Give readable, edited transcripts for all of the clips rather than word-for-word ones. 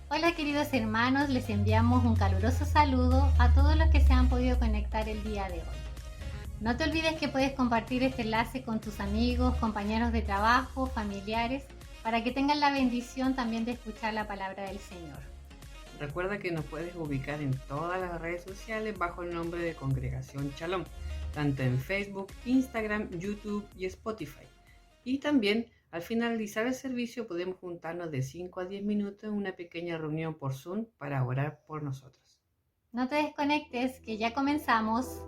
Hola queridos hermanos, les enviamos un caluroso saludo a todos los que se han podido conectar el día de hoy. No te olvides que puedes compartir este enlace con tus amigos, compañeros de trabajo, familiares, para que tengan la bendición también de escuchar la palabra del Señor. Recuerda que nos puedes ubicar en todas las redes sociales bajo el nombre de Congregación Shalom, tanto en Facebook, Instagram, YouTube y Spotify. Y también al finalizar el servicio podemos juntarnos de 5 a 10 minutos en una pequeña reunión por Zoom para orar por nosotros. No te desconectes, que ya comenzamos.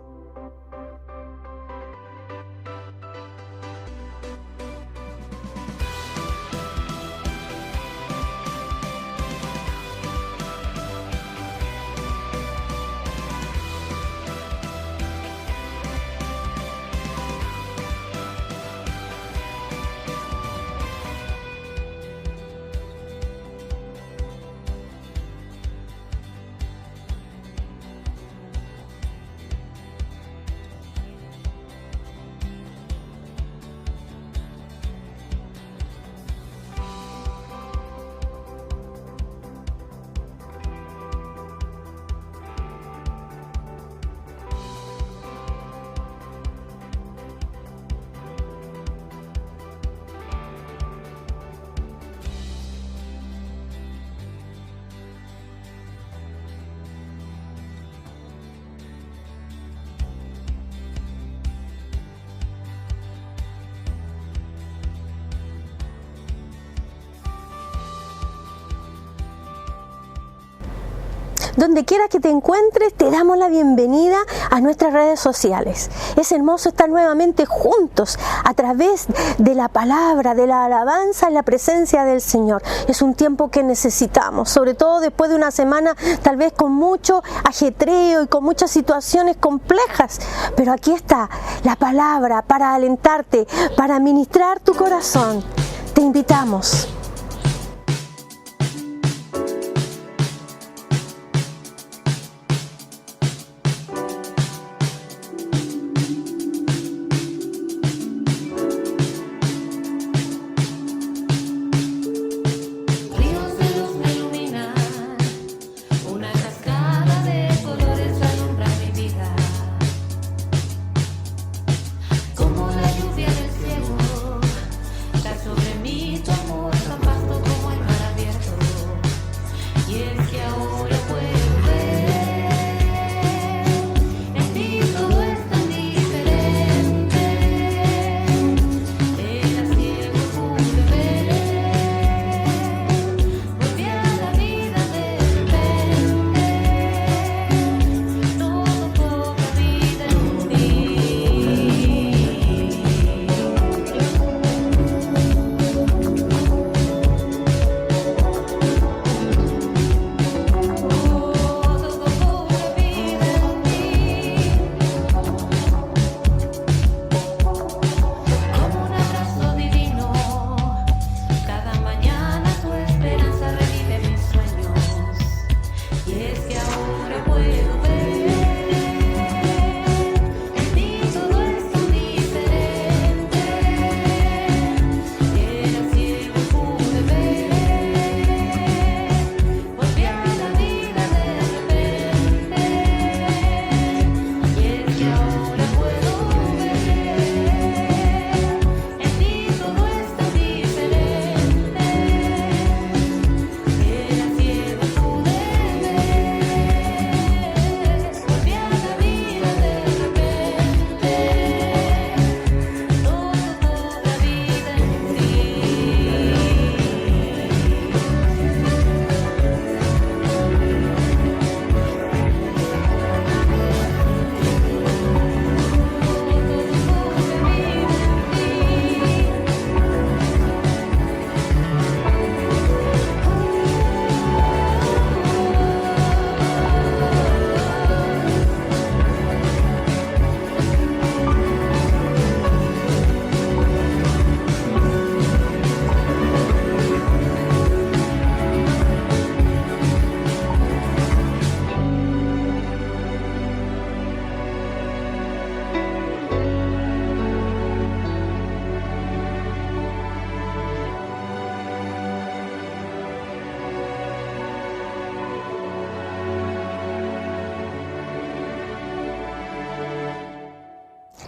Donde quiera que te encuentres, te damos la bienvenida a nuestras redes sociales. Es hermoso estar nuevamente juntos a través de la palabra, de la alabanza en la presencia del Señor. Es un tiempo que necesitamos, sobre todo después de una semana tal vez con mucho ajetreo y con muchas situaciones complejas. Pero aquí está la palabra para alentarte, para ministrar tu corazón. Te invitamos. Sobre mí tu amor.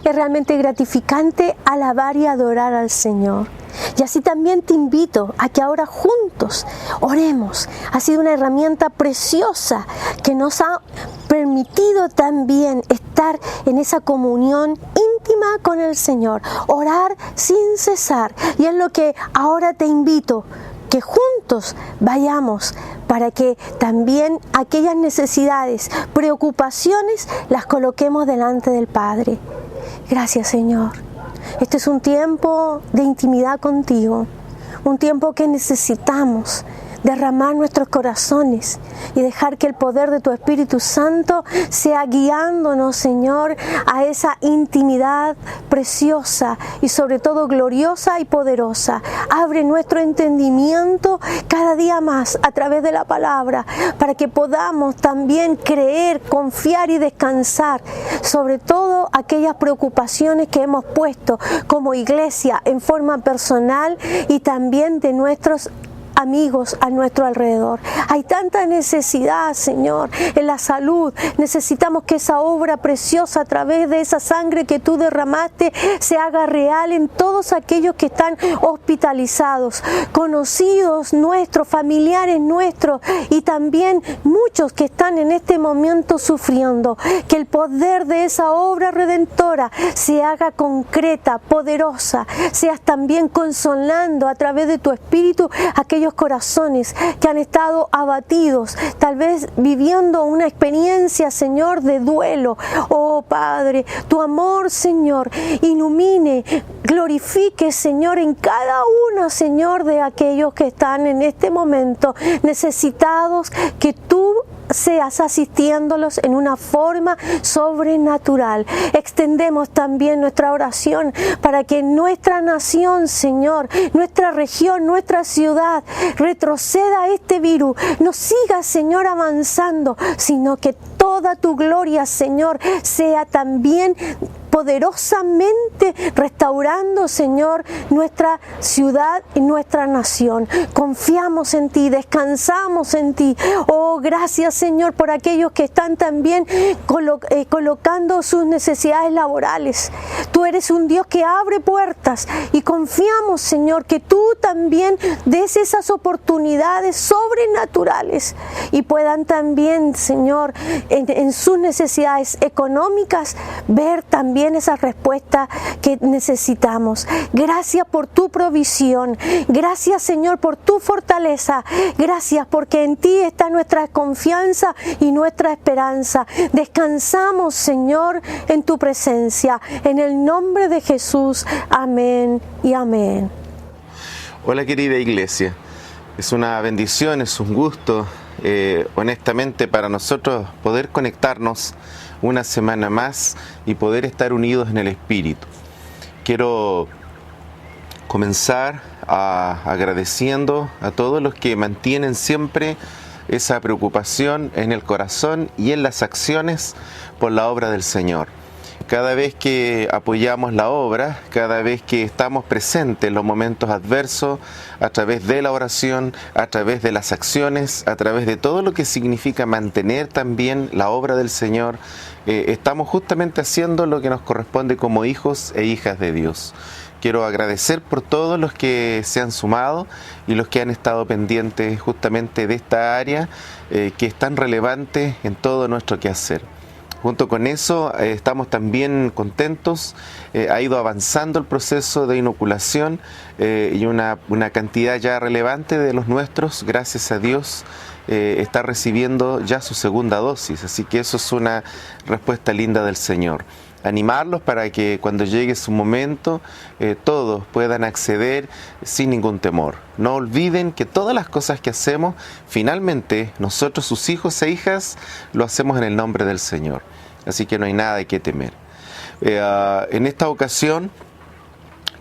es realmente gratificante alabar y adorar al Señor. Y así también te invito a que ahora juntos oremos. Ha sido una herramienta preciosa que nos ha permitido también estar en esa comunión íntima con el Señor, orar sin cesar. Y es lo que ahora te invito, que juntos vayamos para que también aquellas necesidades, preocupaciones, las coloquemos delante del Padre. Gracias, Señor. Este es un tiempo de intimidad contigo, un tiempo que necesitamos derramar nuestros corazones y dejar que el poder de tu Espíritu Santo sea guiándonos, Señor, a esa intimidad preciosa y sobre todo gloriosa y poderosa. Abre nuestro entendimiento cada día más a través de la palabra para que podamos también creer, confiar y descansar sobre todo aquellas preocupaciones que hemos puesto como iglesia en forma personal y también de nuestros amigos a nuestro alrededor. Hay tanta necesidad, Señor, en la salud. Necesitamos que esa obra preciosa a través de esa sangre que tú derramaste se haga real en todos aquellos que están hospitalizados, conocidos nuestros, familiares nuestros y también muchos que están en este momento sufriendo. Que el poder de esa obra redentora se haga concreta, poderosa. Seas también consolando a través de tu Espíritu aquellos corazones que han estado abatidos, tal vez viviendo una experiencia, Señor, de duelo. Oh Padre, tu amor, Señor, ilumine, glorifique, Señor, en cada uno, Señor, de aquellos que están en este momento necesitados, que tú seas asistiéndolos en una forma sobrenatural. Extendemos también nuestra oración para que nuestra nación, Señor, nuestra región, nuestra ciudad, retroceda este virus, no siga, Señor, avanzando, sino que toda tu gloria, Señor, sea también poderosamente restaurando, Señor, nuestra ciudad y nuestra nación. Confiamos en ti, descansamos en ti. Oh, gracias, Señor, por aquellos que están también colocando sus necesidades laborales. Tú eres un Dios que abre puertas y confiamos, Señor, que tú también des esas oportunidades sobrenaturales y puedan también, Señor, en sus necesidades económicas ver también esa respuesta que necesitamos. Gracias por tu provisión. Gracias, Señor, por tu fortaleza. Gracias porque en ti está nuestra confianza y nuestra esperanza. Descansamos, Señor, en tu presencia. En el nombre de Jesús. Amén y amén. Hola, querida iglesia. Es una bendición, es un gusto, honestamente, para nosotros poder conectarnos una semana más y poder estar unidos en el Espíritu. Quiero comenzar agradeciendo a todos los que mantienen siempre esa preocupación en el corazón y en las acciones por la obra del Señor. Cada vez que apoyamos la obra, cada vez que estamos presentes en los momentos adversos, a través de la oración, a través de las acciones, a través de todo lo que significa mantener también la obra del Señor, estamos justamente haciendo lo que nos corresponde como hijos e hijas de Dios. Quiero agradecer por todos los que se han sumado y los que han estado pendientes justamente de esta área que es tan relevante en todo nuestro quehacer. Junto con eso estamos también contentos, ha ido avanzando el proceso de inoculación y una cantidad ya relevante de los nuestros, gracias a Dios, está recibiendo ya su segunda dosis, así que eso es una respuesta linda del Señor. Animarlos para que cuando llegue su momento todos puedan acceder sin ningún temor. No olviden que todas las cosas que hacemos, finalmente nosotros, sus hijos e hijas, lo hacemos en el nombre del Señor. Así que no hay nada de qué temer. En esta ocasión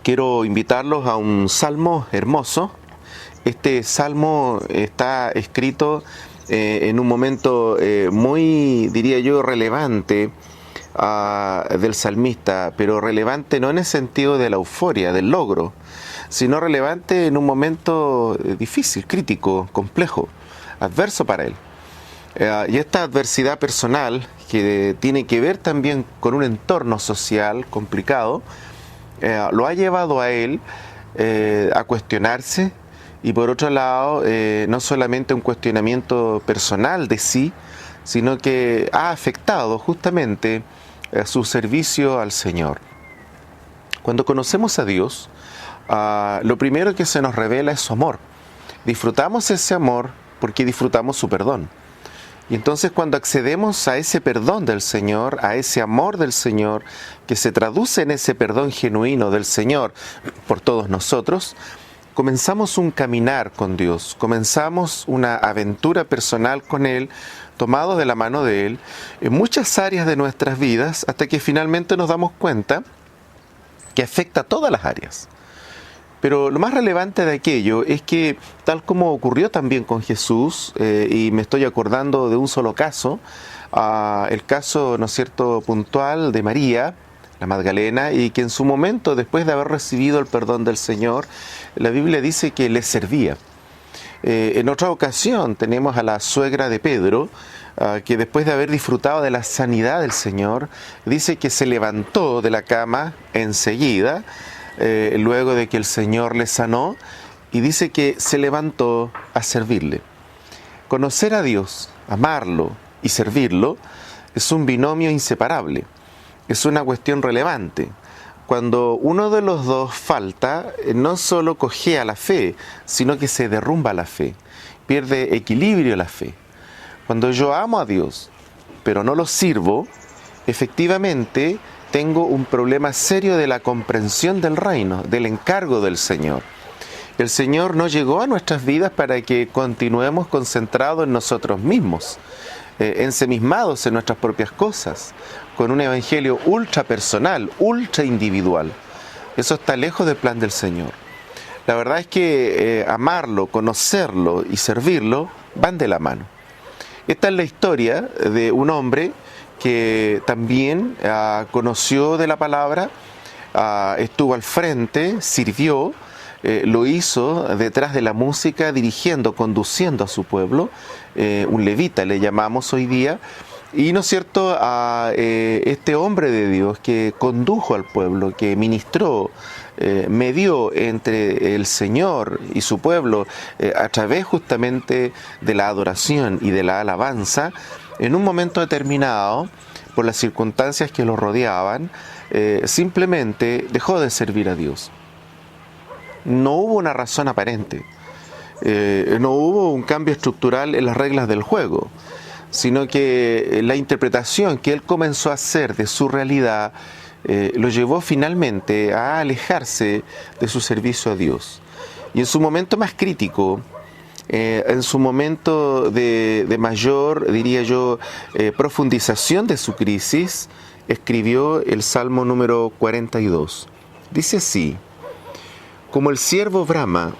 quiero invitarlos a un salmo hermoso. Este salmo está escrito en un momento muy, diría yo, relevante del salmista, pero relevante no en el sentido de la euforia, del logro, sino relevante en un momento difícil, crítico, complejo, adverso para él. Y esta adversidad personal que tiene que ver también con un entorno social complicado, lo ha llevado a él a cuestionarse, y por otro lado, no solamente un cuestionamiento personal de sí, sino que ha afectado justamente su servicio al Señor. Cuando conocemos a Dios, lo primero que se nos revela es su amor. Disfrutamos ese amor porque disfrutamos su perdón. Y entonces cuando accedemos a ese perdón del Señor, a ese amor del Señor, que se traduce en ese perdón genuino del Señor por todos nosotros, comenzamos un caminar con Dios, comenzamos una aventura personal con Él, tomados de la mano de Él, en muchas áreas de nuestras vidas, hasta que finalmente nos damos cuenta que afecta a todas las áreas. Pero lo más relevante de aquello es que, tal como ocurrió también con Jesús, y me estoy acordando de un solo caso, el caso, ¿no es cierto?, puntual de María, la Magdalena, y que en su momento, después de haber recibido el perdón del Señor, la Biblia dice que le servía. En otra ocasión tenemos a la suegra de Pedro, que después de haber disfrutado de la sanidad del Señor, dice que se levantó de la cama enseguida, luego de que el Señor le sanó, y dice que se levantó a servirle. Conocer a Dios, amarlo y servirlo es un binomio inseparable, es una cuestión relevante. Cuando uno de los dos falta, no solo cojea la fe, sino que se derrumba la fe, pierde equilibrio la fe. Cuando yo amo a Dios, pero no lo sirvo, efectivamente tengo un problema serio de la comprensión del reino, del encargo del Señor. El Señor no llegó a nuestras vidas para que continuemos concentrados en nosotros mismos, ensimismados en nuestras propias cosas, con un evangelio ultra personal, ultra individual. Eso está lejos del plan del Señor. La verdad es que amarlo, conocerlo y servirlo van de la mano. Esta es la historia de un hombre que también conoció de la palabra, estuvo al frente, sirvió, lo hizo detrás de la música, dirigiendo, conduciendo a su pueblo, un levita le llamamos hoy día, y, ¿no es cierto?, a este hombre de Dios que condujo al pueblo, que ministró, medió entre el Señor y su pueblo a través justamente de la adoración y de la alabanza. En un momento determinado, por las circunstancias que lo rodeaban, simplemente dejó de servir a Dios. No hubo una razón aparente, no hubo un cambio estructural en las reglas del juego, sino que la interpretación que él comenzó a hacer de su realidad lo llevó finalmente a alejarse de su servicio a Dios. Y en su momento más crítico, en su momento de mayor, diría yo, profundización de su crisis, escribió el Salmo número 42. Dice así: como el ciervo brama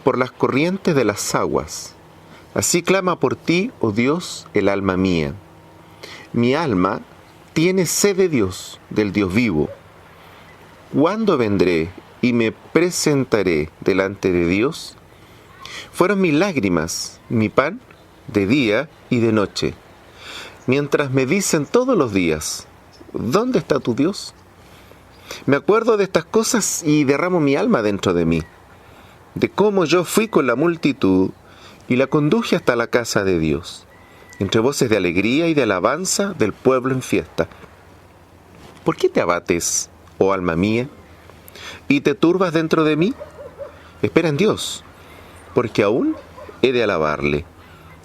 por las corrientes de las aguas, así clama por ti, oh Dios, el alma mía. Mi alma tiene sed de Dios, del Dios vivo. ¿Cuándo vendré y me presentaré delante de Dios? Fueron mis lágrimas, mi pan, de día y de noche, mientras me dicen todos los días: ¿dónde está tu Dios? Me acuerdo de estas cosas y derramo mi alma dentro de mí, de cómo yo fui con la multitud y la conduje hasta la casa de Dios, entre voces de alegría y de alabanza del pueblo en fiesta. ¿Por qué te abates, oh alma mía, y te turbas dentro de mí? Espera en Dios, porque aún he de alabarle,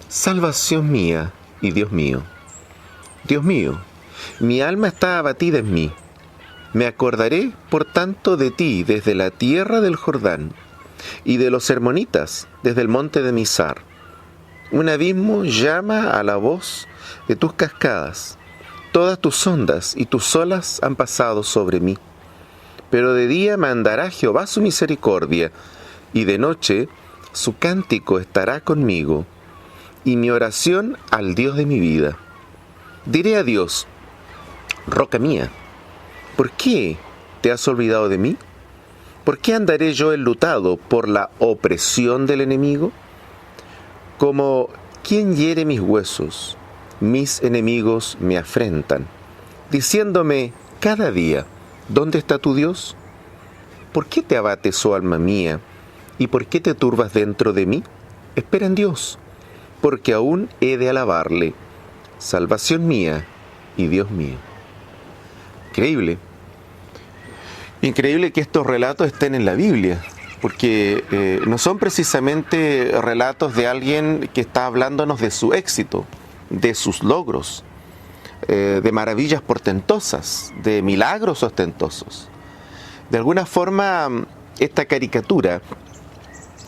salvación mía y Dios mío. Dios mío, mi alma está abatida en mí. Me acordaré, por tanto, de ti desde la tierra del Jordán, y de los hermonitas desde el monte de Mizar. Un abismo llama a la voz de tus cascadas. Todas tus ondas y tus olas han pasado sobre mí. Pero de día mandará Jehová su misericordia, y de noche su cántico estará conmigo, y mi oración al Dios de mi vida. Diré a Dios: roca mía, ¿por qué te has olvidado de mí? ¿Por qué andaré yo enlutado por la opresión del enemigo? Como quien hiere mis huesos, mis enemigos me afrentan, diciéndome cada día, ¿dónde está tu Dios? ¿Por qué te abates, oh alma mía? ¿Y por qué te turbas dentro de mí? Espera en Dios, porque aún he de alabarle, salvación mía y Dios mío. Increíble. Increíble que estos relatos estén en la Biblia, porque no son precisamente relatos de alguien que está hablándonos de su éxito, de sus logros, de maravillas portentosas, de milagros ostentosos. De alguna forma, esta caricatura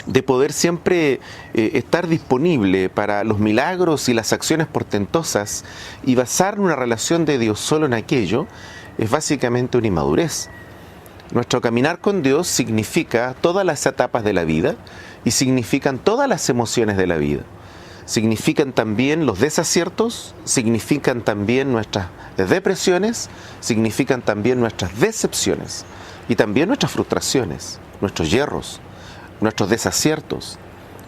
de poder siempre estar disponible para los milagros y las acciones portentosas y basar una relación de Dios solo en aquello, es básicamente una inmadurez. Nuestro caminar con Dios significa todas las etapas de la vida y significan todas las emociones de la vida. Significan también los desaciertos, significan también nuestras depresiones, significan también nuestras decepciones y también nuestras frustraciones, nuestros yerros, nuestros desaciertos,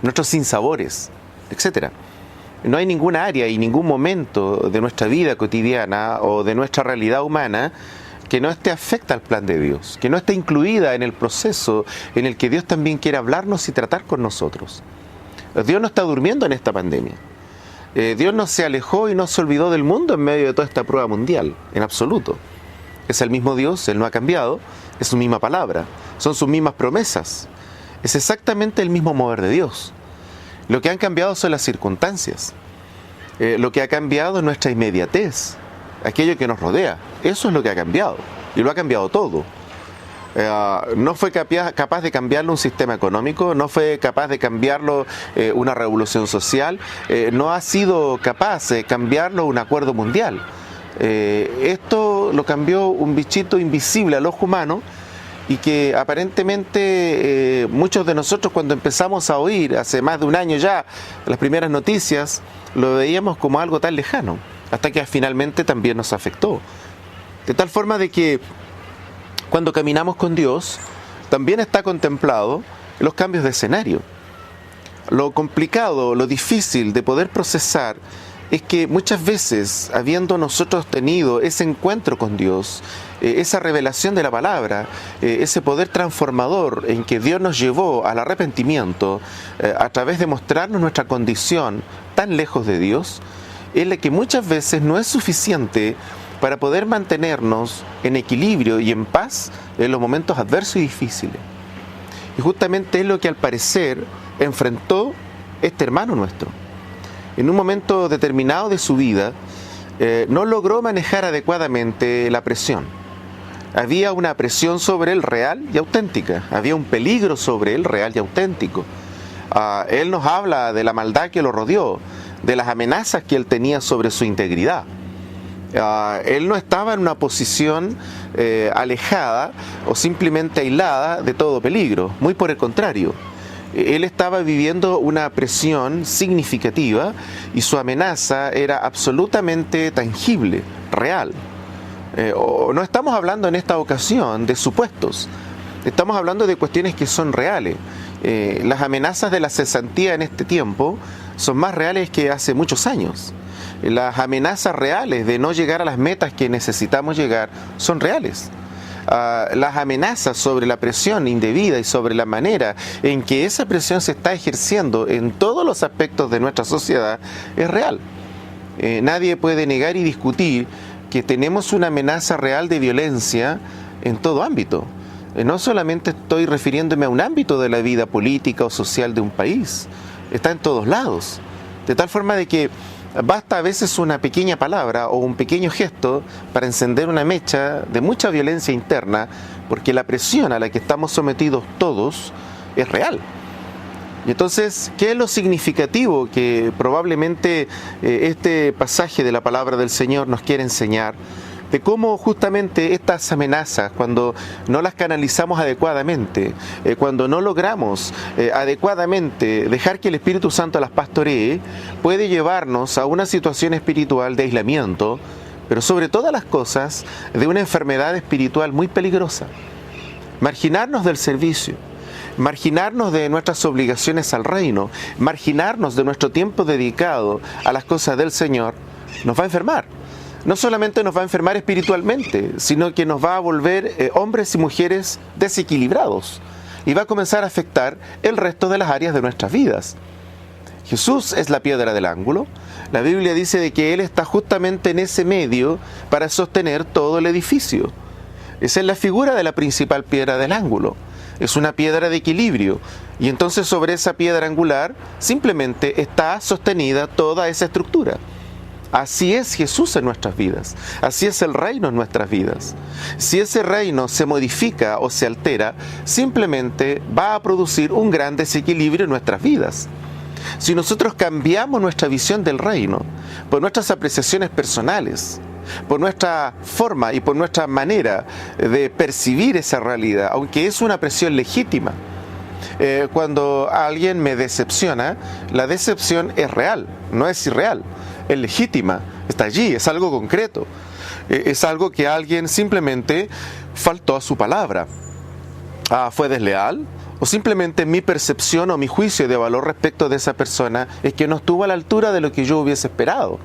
nuestros sinsabores, etc. No hay ninguna área y ningún momento de nuestra vida cotidiana o de nuestra realidad humana que no esté afecta al plan de Dios, que no esté incluida en el proceso en el que Dios también quiere hablarnos y tratar con nosotros. Dios no está durmiendo en esta pandemia. Dios no se alejó y no se olvidó del mundo en medio de toda esta prueba mundial, en absoluto. Es el mismo Dios, Él no ha cambiado, es su misma palabra, son sus mismas promesas. Es exactamente el mismo mover de Dios. Lo que han cambiado son las circunstancias. Lo que ha cambiado es nuestra inmediatez, aquello que nos rodea. Eso es lo que ha cambiado. Y lo ha cambiado todo. No fue capaz de cambiarlo un sistema económico, no fue capaz de cambiarlo una revolución social, no ha sido capaz de cambiarlo un acuerdo mundial. Esto lo cambió un bichito invisible al ojo humano, y que aparentemente muchos de nosotros, cuando empezamos a oír hace más de un año ya las primeras noticias, lo veíamos como algo tan lejano, hasta que finalmente también nos afectó. De tal forma de que cuando caminamos con Dios, también está contemplado los cambios de escenario. Lo complicado, lo difícil de poder procesar es que muchas veces, habiendo nosotros tenido ese encuentro con Dios, esa revelación de la palabra, ese poder transformador en que Dios nos llevó al arrepentimiento, a través de mostrarnos nuestra condición tan lejos de Dios, es la que muchas veces no es suficiente para poder mantenernos en equilibrio y en paz en los momentos adversos y difíciles. Y justamente es lo que al parecer enfrentó este hermano nuestro. En un momento determinado de su vida, no logró manejar adecuadamente la presión. Había una presión sobre él real y auténtica. Había un peligro sobre él real y auténtico. Él nos habla de la maldad que lo rodeó, de las amenazas que él tenía sobre su integridad. Él no estaba en una posición alejada o simplemente aislada de todo peligro. Muy por el contrario. Él estaba viviendo una presión significativa y su amenaza era absolutamente tangible, real. No estamos hablando en esta ocasión de supuestos, estamos hablando de cuestiones que son reales. Las amenazas de la cesantía en este tiempo son más reales que hace muchos años. Las amenazas reales de no llegar a las metas que necesitamos llegar son reales. Las amenazas sobre la presión indebida y sobre la manera en que esa presión se está ejerciendo en todos los aspectos de nuestra sociedad es real. Nadie puede negar y discutir que tenemos una amenaza real de violencia en todo ámbito. No solamente estoy refiriéndome a un ámbito de la vida política o social de un país, está en todos lados. De tal forma de que basta a veces una pequeña palabra o un pequeño gesto para encender una mecha de mucha violencia interna, porque la presión a la que estamos sometidos todos es real. Y entonces, ¿qué es lo significativo que probablemente este pasaje de la palabra del Señor nos quiere enseñar? De cómo justamente estas amenazas, cuando no las canalizamos adecuadamente, cuando no logramos adecuadamente dejar que el Espíritu Santo las pastoree, puede llevarnos a una situación espiritual de aislamiento, pero sobre todas las cosas, de una enfermedad espiritual muy peligrosa. Marginarnos del servicio, marginarnos de nuestras obligaciones al reino, marginarnos de nuestro tiempo dedicado a las cosas del Señor, nos va a enfermar. No solamente nos va a enfermar espiritualmente, sino que nos va a volver hombres y mujeres desequilibrados y va a comenzar a afectar el resto de las áreas de nuestras vidas. Jesús es la piedra del ángulo. La Biblia dice de que Él está justamente en ese medio para sostener todo el edificio. Esa es la figura de la principal piedra del ángulo. Es una piedra de equilibrio y entonces sobre esa piedra angular simplemente está sostenida toda esa estructura. Así es Jesús en nuestras vidas, así es el reino en nuestras vidas. Si ese reino se modifica o se altera, simplemente va a producir un gran desequilibrio en nuestras vidas. Si nosotros cambiamos nuestra visión del reino por nuestras apreciaciones personales, por nuestra forma y por nuestra manera de percibir esa realidad, aunque es una presión legítima, cuando alguien me decepciona, la decepción es real, no es irreal. Es legítima, está allí, es algo concreto, es algo que alguien simplemente faltó a su palabra, fue desleal, o simplemente mi percepción o mi juicio de valor respecto de esa persona es que no estuvo a la altura de lo que yo hubiese esperado.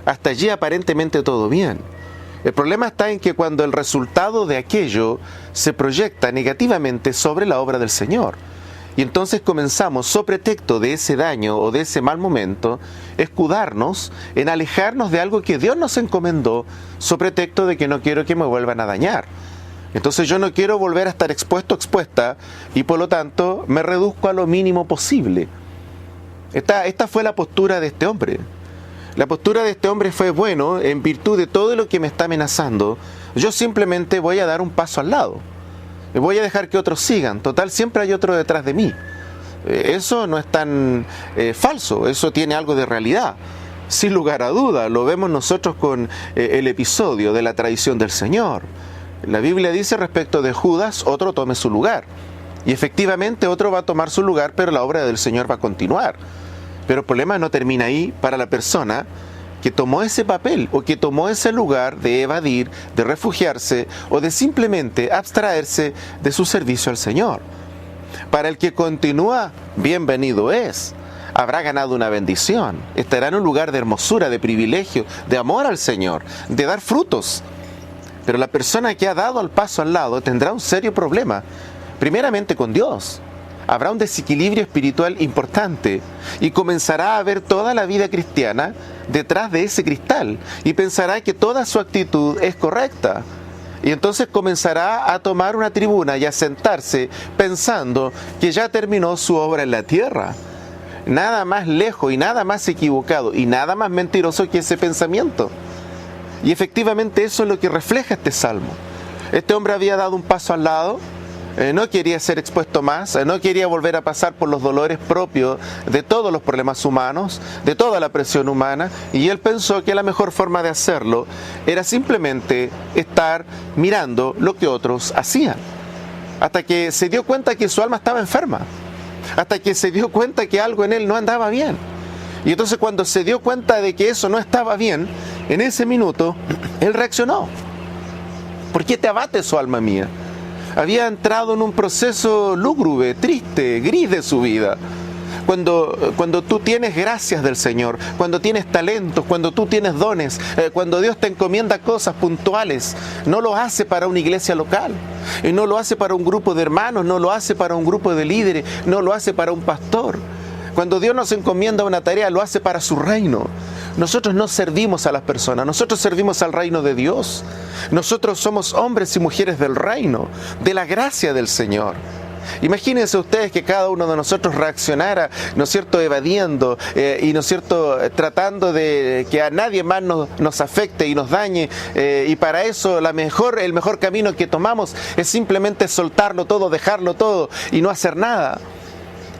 Hasta allí aparentemente todo bien. El problema está en que cuando el resultado de aquello se proyecta negativamente sobre la obra del Señor, y entonces comenzamos, sobre pretexto de ese daño o de ese mal momento, escudarnos en alejarnos de algo que Dios nos encomendó, sobre pretexto de que no quiero que me vuelvan a dañar. Entonces yo no quiero volver a estar expuesto o expuesta y por lo tanto me reduzco a lo mínimo posible. Esta fue la postura de este hombre. La postura de este hombre fue, bueno, en virtud de todo lo que me está amenazando, yo simplemente voy a dar un paso al lado. Voy a dejar que otros sigan. Total, siempre hay otro detrás de mí. Eso no es tan falso, eso tiene algo de realidad. Sin lugar a duda, lo vemos nosotros con el episodio de la traición del Señor. La Biblia dice respecto de Judas, otro tome su lugar. Y efectivamente otro va a tomar su lugar, pero la obra del Señor va a continuar. Pero el problema no termina ahí para la persona que tomó ese papel o que tomó ese lugar de evadir, de refugiarse o de simplemente abstraerse de su servicio al Señor. Para el que continúa, bienvenido es. Habrá ganado una bendición, estará en un lugar de hermosura, de privilegio, de amor al Señor, de dar frutos. Pero la persona que ha dado el paso al lado tendrá un serio problema, primeramente con Dios. Habrá un desequilibrio espiritual importante y comenzará a ver toda la vida cristiana detrás de ese cristal y pensará que toda su actitud es correcta. Y entonces comenzará a tomar una tribuna y a sentarse pensando que ya terminó su obra en la tierra. Nada más lejos y nada más equivocado y nada más mentiroso que ese pensamiento. Y efectivamente eso es lo que refleja este salmo. Este hombre había dado un paso al lado. No quería ser expuesto más, no quería volver a pasar por los dolores propios de todos los problemas humanos, de toda la presión humana, y él pensó que la mejor forma de hacerlo era simplemente estar mirando lo que otros hacían, hasta que se dio cuenta que su alma estaba enferma, hasta que se dio cuenta que algo en él no andaba bien. Y entonces cuando se dio cuenta de que eso no estaba bien, en ese minuto, él reaccionó. ¿Por qué te abates, oh alma mía? Había entrado en un proceso lúgubre, triste, gris de su vida. Cuando tú tienes gracias del Señor, cuando tienes talentos, cuando tú tienes dones, cuando Dios te encomienda cosas puntuales, no lo hace para una iglesia local, y no lo hace para un grupo de hermanos, no lo hace para un grupo de líderes, no lo hace para un pastor. Cuando Dios nos encomienda una tarea, lo hace para su reino. Nosotros no servimos a las personas, nosotros servimos al reino de Dios. Nosotros somos hombres y mujeres del reino, de la gracia del Señor. Imagínense ustedes que cada uno de nosotros reaccionara, ¿no es cierto?, evadiendo y, ¿no es cierto?, tratando de que a nadie más nos afecte y nos dañe, y para eso el mejor camino que tomamos es simplemente soltarlo todo, dejarlo todo y no hacer nada.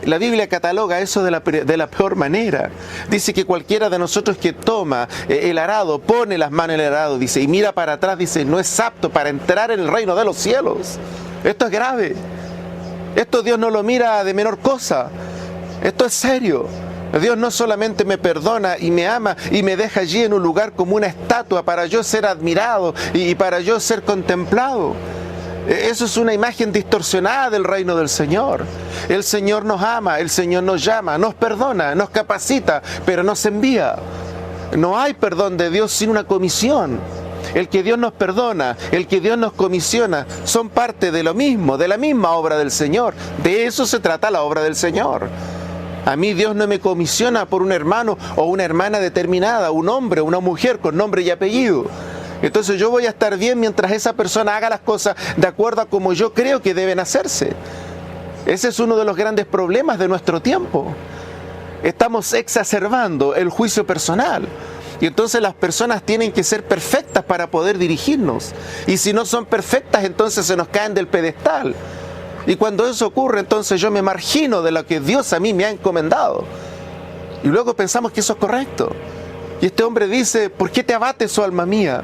La Biblia cataloga eso de la peor manera. Dice que cualquiera de nosotros que toma el arado, pone las manos en el arado, dice, y mira para atrás, dice, no es apto para entrar en el reino de los cielos. Esto es grave. Esto Dios no lo mira de menor cosa. Esto es serio. Dios no solamente me perdona y me ama y me deja allí en un lugar como una estatua para yo ser admirado y para yo ser contemplado. Eso es una imagen distorsionada del reino del Señor. El Señor nos ama, el Señor nos llama, nos perdona, nos capacita, pero nos envía. No hay perdón de Dios sin una comisión. El que Dios nos perdona, el que Dios nos comisiona, son parte de lo mismo, de la misma obra del Señor. De eso se trata la obra del Señor. A mí Dios no me comisiona por un hermano o una hermana determinada, un hombre o una mujer con nombre y apellido. Entonces yo voy a estar bien mientras esa persona haga las cosas de acuerdo a como yo creo que deben hacerse. Ese es uno de los grandes problemas de nuestro tiempo. Estamos exacerbando el juicio personal. Y entonces las personas tienen que ser perfectas para poder dirigirnos. Y si no son perfectas, entonces se nos caen del pedestal. Y cuando eso ocurre, entonces yo me margino de lo que Dios a mí me ha encomendado. Y luego pensamos que eso es correcto. Y este hombre dice, ¿por qué te abates, oh alma mía?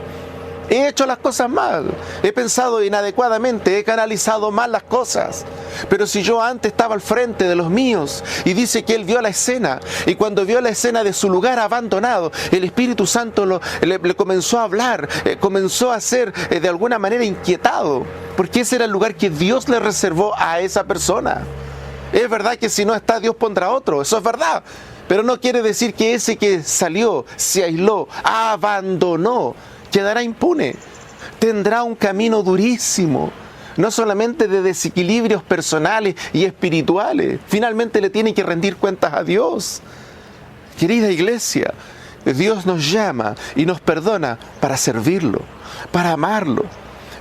He hecho las cosas mal, he pensado inadecuadamente, he canalizado mal las cosas. Pero si yo antes estaba al frente de los míos, y dice que él vio la escena, y cuando vio la escena de su lugar abandonado, el Espíritu Santo le comenzó a hablar, comenzó a ser de alguna manera inquietado, porque ese era el lugar que Dios le reservó a esa persona. Es verdad que si no está, Dios pondrá otro, eso es verdad. Pero no quiere decir que ese que salió, se aisló, abandonó, quedará impune. Tendrá un camino durísimo, no solamente de desequilibrios personales y espirituales. Finalmente le tiene que rendir cuentas a Dios. Querida iglesia, Dios nos llama y nos perdona para servirlo, para amarlo,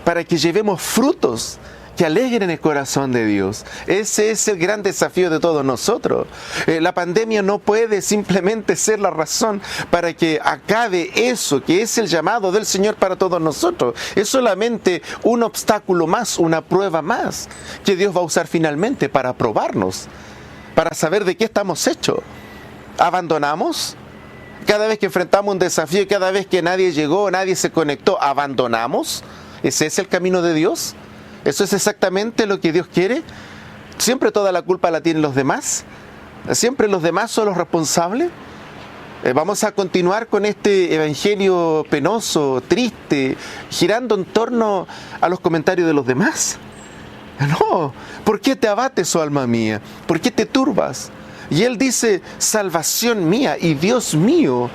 para que llevemos frutos que alegren el corazón de Dios. Ese es el gran desafío de todos nosotros. La pandemia no puede simplemente ser la razón para que acabe eso, que es el llamado del Señor para todos nosotros. Es solamente un obstáculo más, una prueba más, que Dios va a usar finalmente para probarnos, para saber de qué estamos hechos. ¿Abandonamos? Cada vez que enfrentamos un desafío, cada vez que nadie llegó, nadie se conectó, ¿abandonamos? ¿Ese es el camino de Dios? ¿Eso es exactamente lo que Dios quiere? ¿Siempre toda la culpa la tienen los demás? ¿Siempre los demás son los responsables? Vamos a continuar con este evangelio penoso, triste, girando en torno a los comentarios de los demás. No, ¿por qué te abates, oh alma mía? ¿Por qué te turbas? Y él dice, salvación mía y Dios mío.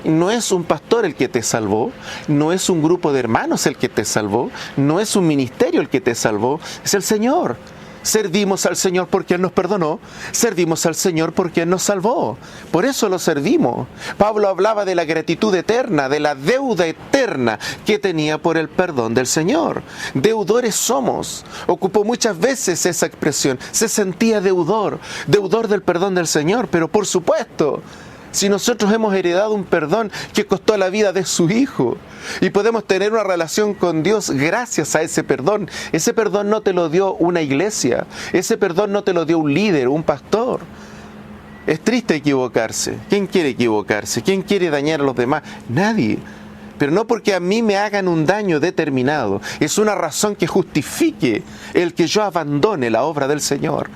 No es un pastor el que te salvó, no es un grupo de hermanos el que te salvó, no es un ministerio el que te salvó, es el Señor. Servimos al Señor porque Él nos perdonó, servimos al Señor porque Él nos salvó. Por eso lo servimos. Pablo hablaba de la gratitud eterna, de la deuda eterna que tenía por el perdón del Señor. Deudores somos. Ocupó muchas veces esa expresión. Se sentía deudor del perdón del Señor, pero por supuesto, si nosotros hemos heredado un perdón que costó la vida de su Hijo y podemos tener una relación con Dios gracias a ese perdón no te lo dio una iglesia, ese perdón no te lo dio un líder, un pastor. Es triste equivocarse. ¿Quién quiere equivocarse? ¿Quién quiere dañar a los demás? Nadie. Pero no porque a mí me hagan un daño determinado. Es una razón que justifique el que yo abandone la obra del Señor.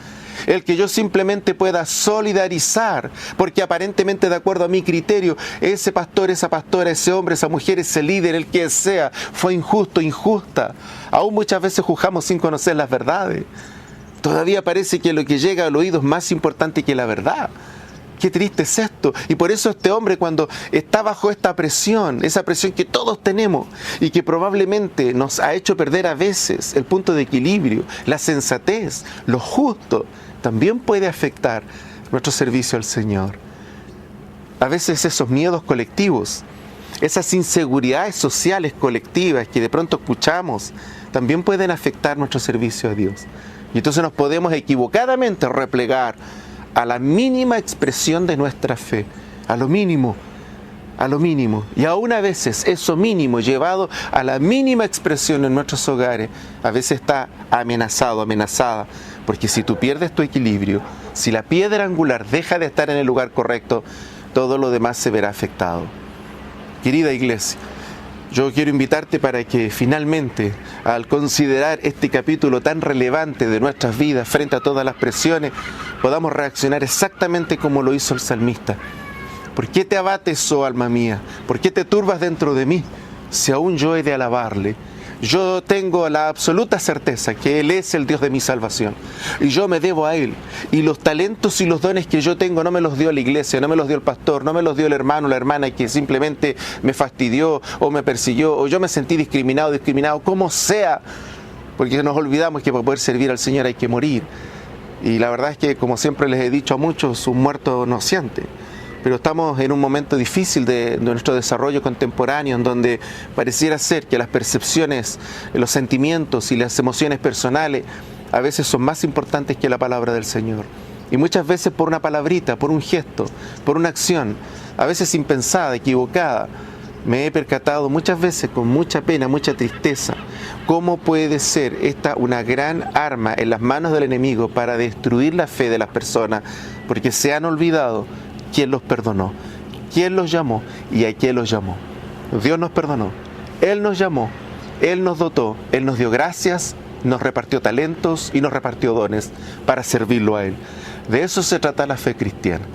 El que yo simplemente pueda solidarizar, porque aparentemente de acuerdo a mi criterio, ese pastor, esa pastora, ese hombre, esa mujer, ese líder, el que sea, fue injusto, injusta. Aún muchas veces juzgamos sin conocer las verdades. Todavía parece que lo que llega al oído es más importante que la verdad. Qué triste es esto. Y por eso este hombre, cuando está bajo esta presión, esa presión que todos tenemos y que probablemente nos ha hecho perder a veces el punto de equilibrio, la sensatez, lo justo, también puede afectar nuestro servicio al Señor. A veces esos miedos colectivos, esas inseguridades sociales colectivas que de pronto escuchamos, también pueden afectar nuestro servicio a Dios. Y entonces nos podemos equivocadamente replegar a la mínima expresión de nuestra fe, a lo mínimo. Y aún a veces eso mínimo llevado a la mínima expresión en nuestros hogares, a veces está amenazada, porque si tú pierdes tu equilibrio, si la piedra angular deja de estar en el lugar correcto, todo lo demás se verá afectado. Querida iglesia, yo quiero invitarte para que finalmente, al considerar este capítulo tan relevante de nuestras vidas frente a todas las presiones, podamos reaccionar exactamente como lo hizo el salmista. ¿Por qué te abates, oh alma mía? ¿Por qué te turbas dentro de mí? Si aún yo he de alabarle, Yo tengo la absoluta certeza que Él es el Dios de mi salvación y yo me debo a Él. Y los talentos y los dones que yo tengo no me los dio la iglesia, no me los dio el pastor, no me los dio el hermano o la hermana que simplemente me fastidió o me persiguió o yo me sentí discriminado, como sea, porque nos olvidamos que para poder servir al Señor hay que morir. Y la verdad es que, como siempre les he dicho a muchos, un muerto no siente. Pero estamos en un momento difícil de nuestro desarrollo contemporáneo, en donde pareciera ser que las percepciones, los sentimientos y las emociones personales a veces son más importantes que la palabra del Señor. Y muchas veces por una palabrita, por un gesto, por una acción, a veces impensada, equivocada, me he percatado muchas veces con mucha pena, mucha tristeza, cómo puede ser esta una gran arma en las manos del enemigo para destruir la fe de las personas, porque se han olvidado quién los perdonó, quién los llamó y a quién los llamó. Dios nos perdonó, Él nos llamó, Él nos dotó, Él nos dio gracias, nos repartió talentos y nos repartió dones para servirlo a Él. De eso se trata la fe cristiana.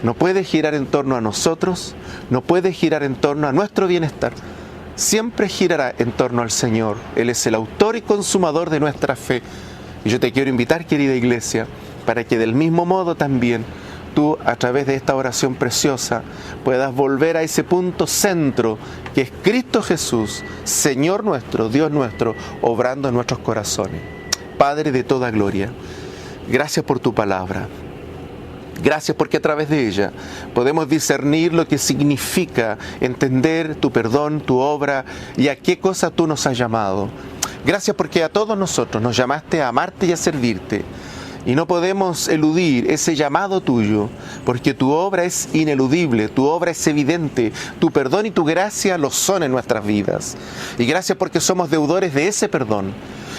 No puede girar en torno a nosotros, no puede girar en torno a nuestro bienestar. Siempre girará en torno al Señor. Él es el autor y consumador de nuestra fe. Y yo te quiero invitar, querida iglesia, para que del mismo modo también tú, a través de esta oración preciosa, puedas volver a ese punto centro que es Cristo Jesús, Señor nuestro, Dios nuestro, obrando en nuestros corazones. Padre de toda gloria, gracias por tu palabra. Gracias porque a través de ella podemos discernir lo que significa entender tu perdón, tu obra y a qué cosa tú nos has llamado. Gracias porque a todos nosotros nos llamaste a amarte y a servirte. Y no podemos eludir ese llamado tuyo, porque tu obra es ineludible, tu obra es evidente, tu perdón y tu gracia lo son en nuestras vidas. Y gracias porque somos deudores de ese perdón.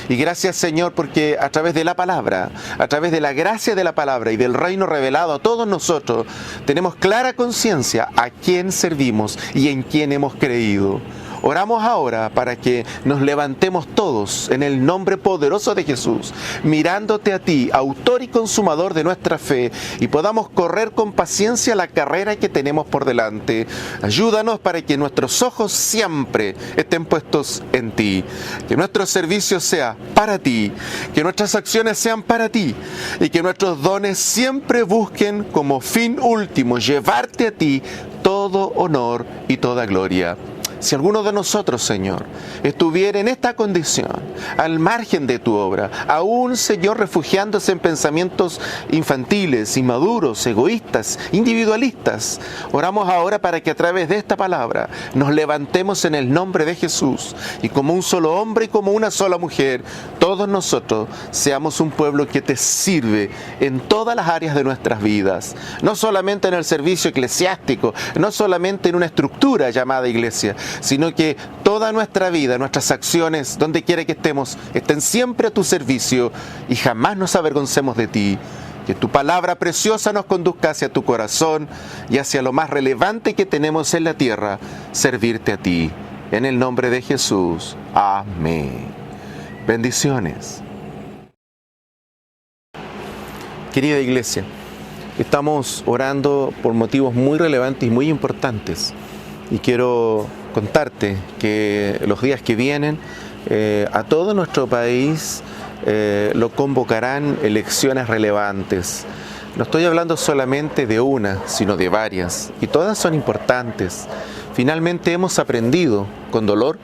Y gracias, Señor, porque a través de la palabra, a través de la gracia de la palabra y del reino revelado a todos nosotros, tenemos clara conciencia a quién servimos y en quién hemos creído. Oramos ahora para que nos levantemos todos en el nombre poderoso de Jesús, mirándote a ti, autor y consumador de nuestra fe, y podamos correr con paciencia la carrera que tenemos por delante. Ayúdanos para que nuestros ojos siempre estén puestos en ti, que nuestro servicio sea para ti, que nuestras acciones sean para ti, y que nuestros dones siempre busquen como fin último llevarte a ti todo honor y toda gloria. Si alguno de nosotros, Señor, estuviera en esta condición, al margen de tu obra, aún, Señor, refugiándose en pensamientos infantiles, inmaduros, egoístas, individualistas, oramos ahora para que a través de esta palabra nos levantemos en el nombre de Jesús y como un solo hombre y como una sola mujer, todos nosotros seamos un pueblo que te sirve en todas las áreas de nuestras vidas, no solamente en el servicio eclesiástico, no solamente en una estructura llamada iglesia, sino que toda nuestra vida, nuestras acciones, donde quiera que estemos, estén siempre a tu servicio y jamás nos avergoncemos de ti. Que tu palabra preciosa nos conduzca hacia tu corazón y hacia lo más relevante que tenemos en la tierra, servirte a ti. En el nombre de Jesús. Amén. Bendiciones. Querida iglesia, estamos orando por motivos muy relevantes y muy importantes. Y quiero contarte que los días que vienen a todo nuestro país lo convocarán elecciones relevantes. No estoy hablando solamente de una, sino de varias, y todas son importantes. Finalmente hemos aprendido con dolor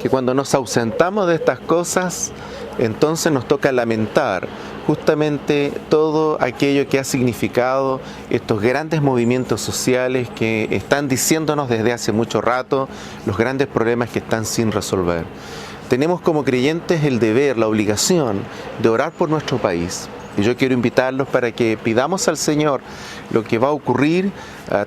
que cuando nos ausentamos de estas cosas, entonces nos toca lamentar justamente todo aquello que ha significado estos grandes movimientos sociales que están diciéndonos desde hace mucho rato los grandes problemas que están sin resolver. Tenemos como creyentes el deber, la obligación de orar por nuestro país. Y yo quiero invitarlos para que pidamos al Señor lo que va a ocurrir,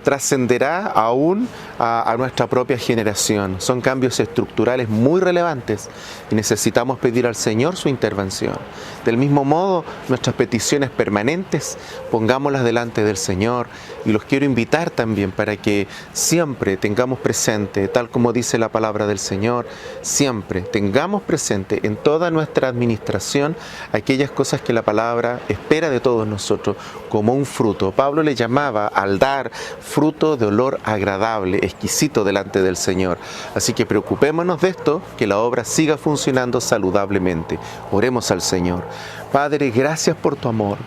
trascenderá aún a nuestra propia generación. Son cambios estructurales muy relevantes y necesitamos pedir al Señor su intervención. Del mismo modo, nuestras peticiones permanentes, pongámoslas delante del Señor, y los quiero invitar también para que siempre tengamos presente, tal como dice la palabra del Señor, siempre tengamos presente en toda nuestra administración aquellas cosas que la palabra espera de todos nosotros como un fruto. Pablo le llamaba al dar fruto de olor agradable, exquisito delante del Señor. Así que preocupémonos de esto, que la obra siga funcionando saludablemente. Oremos al Señor. Padre, gracias por tu amor.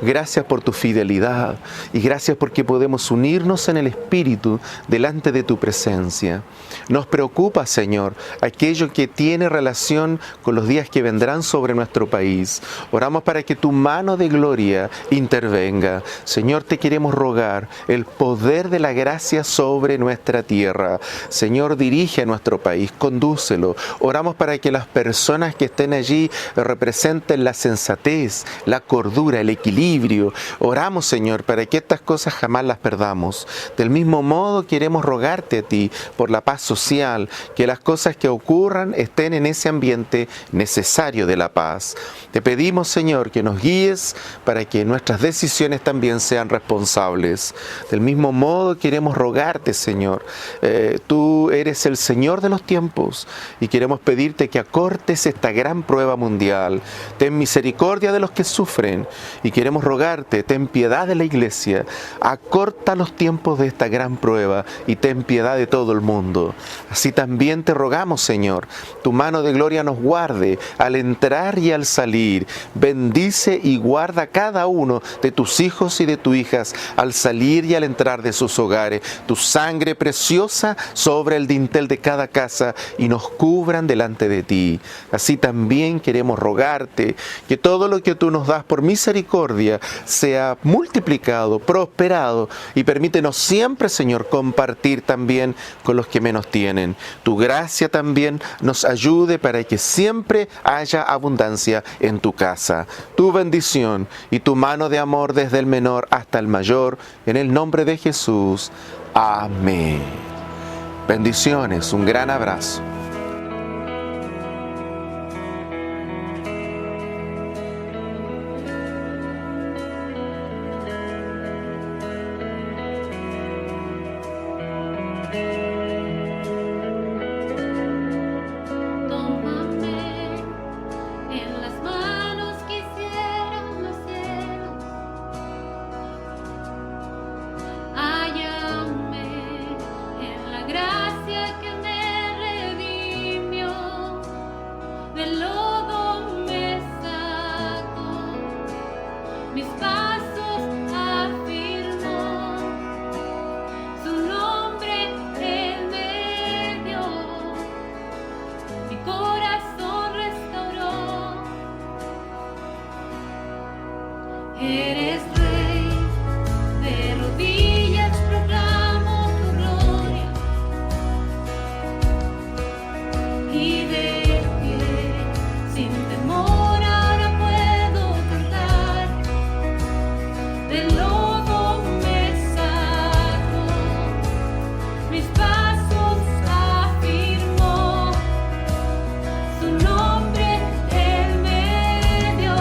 Gracias por tu fidelidad y gracias porque podemos unirnos en el Espíritu delante de tu presencia. Nos preocupa, Señor, aquello que tiene relación con los días que vendrán sobre nuestro país. Oramos para que tu mano de gloria intervenga. Señor, te queremos rogar el poder de la gracia sobre nuestra tierra. Señor, dirige a nuestro país, condúcelo. Oramos para que las personas que estén allí representen la sensatez, la cordura, el equilibrio. Oramos, Señor, para que estas cosas jamás las perdamos. Del mismo modo, queremos rogarte a ti por la paz social, que las cosas que ocurran estén en ese ambiente necesario de la paz. Te pedimos, Señor, que nos guíes para que nuestras decisiones también sean responsables. Del mismo modo, queremos rogarte, Señor. Tú eres el Señor de los tiempos y queremos pedirte que acortes esta gran prueba mundial. Ten misericordia de los que sufren y queremos rogarte, ten piedad de la iglesia, acorta los tiempos de esta gran prueba y ten piedad de todo el mundo. Así también te rogamos, Señor, tu mano de gloria nos guarde al entrar y al salir. Bendice y guarda cada uno de tus hijos y de tus hijas al salir y al entrar de sus hogares. Tu sangre preciosa sobre el dintel de cada casa y nos cubran delante de ti. Así también queremos rogarte que todo lo que tú nos das por misericordia sea multiplicado, prosperado y permítenos siempre, Señor, compartir también con los que menos tienen. Tu gracia también nos ayude para que siempre haya abundancia en tu casa. Tu bendición y tu mano de amor desde el menor hasta el mayor, en el nombre de Jesús. Amén. Bendiciones, un gran abrazo. Eres rey, de rodillas proclamo tu gloria y de pie, sin temor ahora puedo cantar. Del lodo me saco, mis pasos afirmó, su nombre él me dio.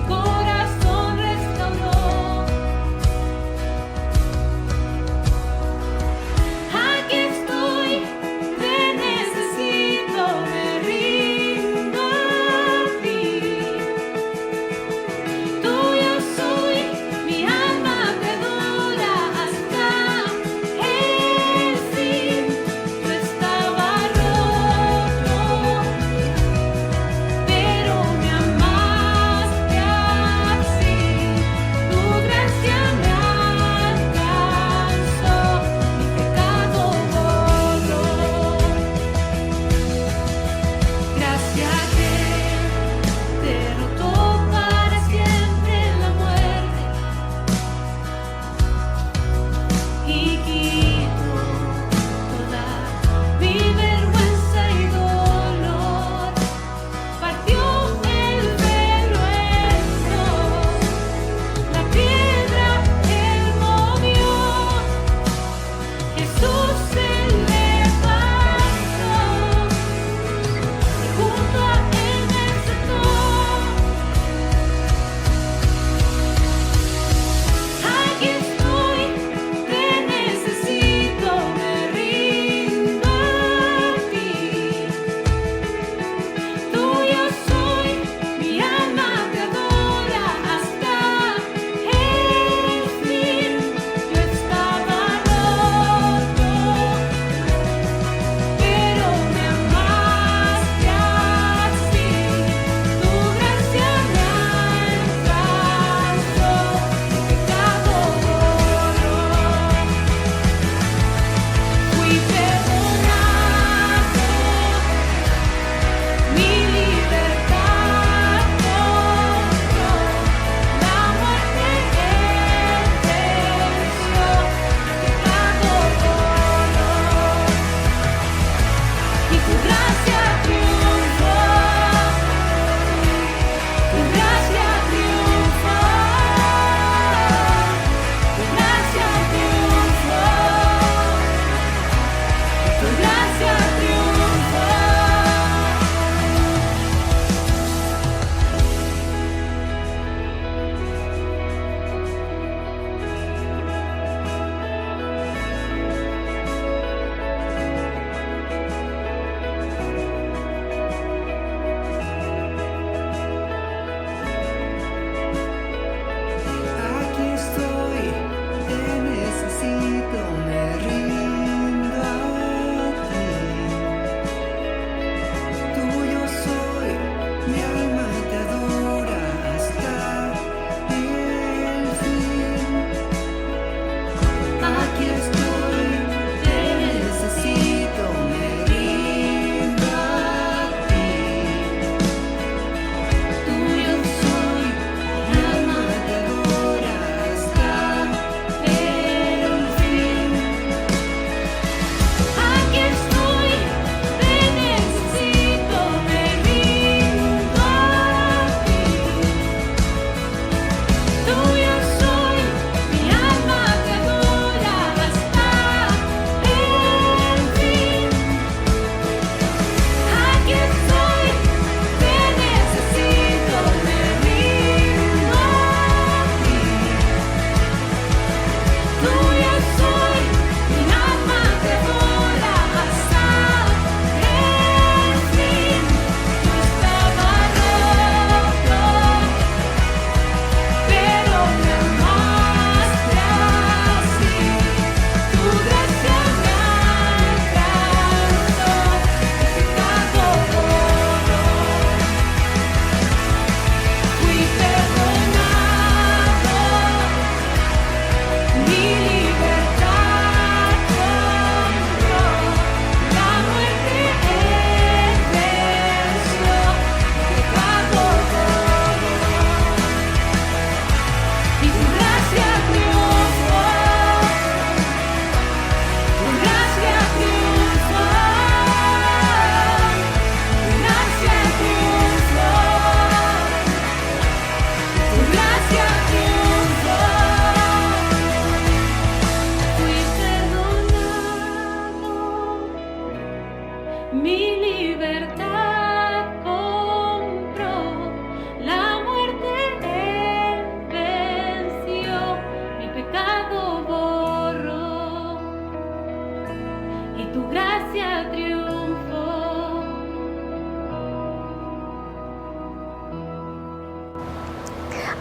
Corazón restauró. Aquí estoy, te necesito, me rindo a ti. Tuyo soy.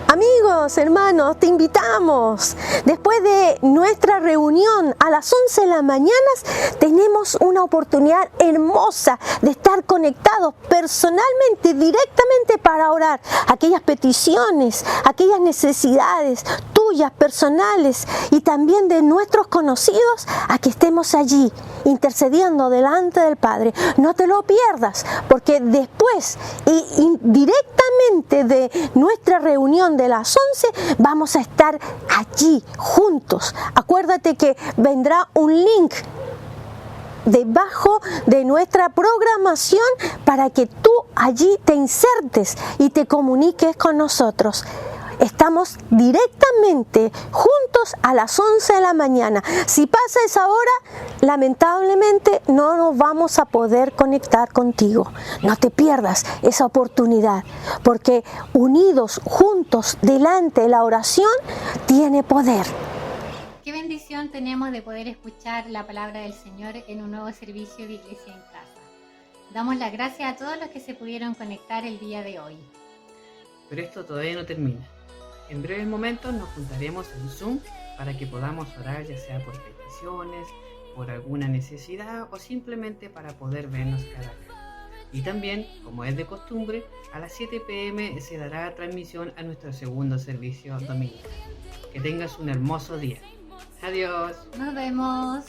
Amigos, hermanos, te invitamos. Después de nuestra reunión a las 11 de la mañana, tenemos una oportunidad hermosa de estar conectados personalmente, directamente para orar. Aquellas peticiones, aquellas necesidades tuyas, personales y también de nuestros conocidos, a que estemos allí intercediendo delante del Padre. No te lo pierdas, porque después y directamente de nuestra reunión de las 11 vamos a estar allí juntos. Acuérdate que vendrá un link debajo de nuestra programación para que tú allí te insertes y te comuniques con nosotros. Estamos directamente juntos a las 11 de la mañana. Si pasa esa hora, lamentablemente no nos vamos a poder conectar contigo. No te pierdas esa oportunidad, porque unidos, juntos, delante de la oración, tiene poder. Qué bendición tenemos de poder escuchar la palabra del Señor en un nuevo servicio de Iglesia en Casa. Damos las gracias a todos los que se pudieron conectar el día de hoy. Pero esto todavía no termina. En breves momentos nos juntaremos en Zoom para que podamos orar, ya sea por peticiones, por alguna necesidad o simplemente para poder vernos cara a cara. Y también, como es de costumbre, a las 7 p.m. se dará transmisión a nuestro segundo servicio dominical. Que tengas un hermoso día. Adiós. Nos vemos.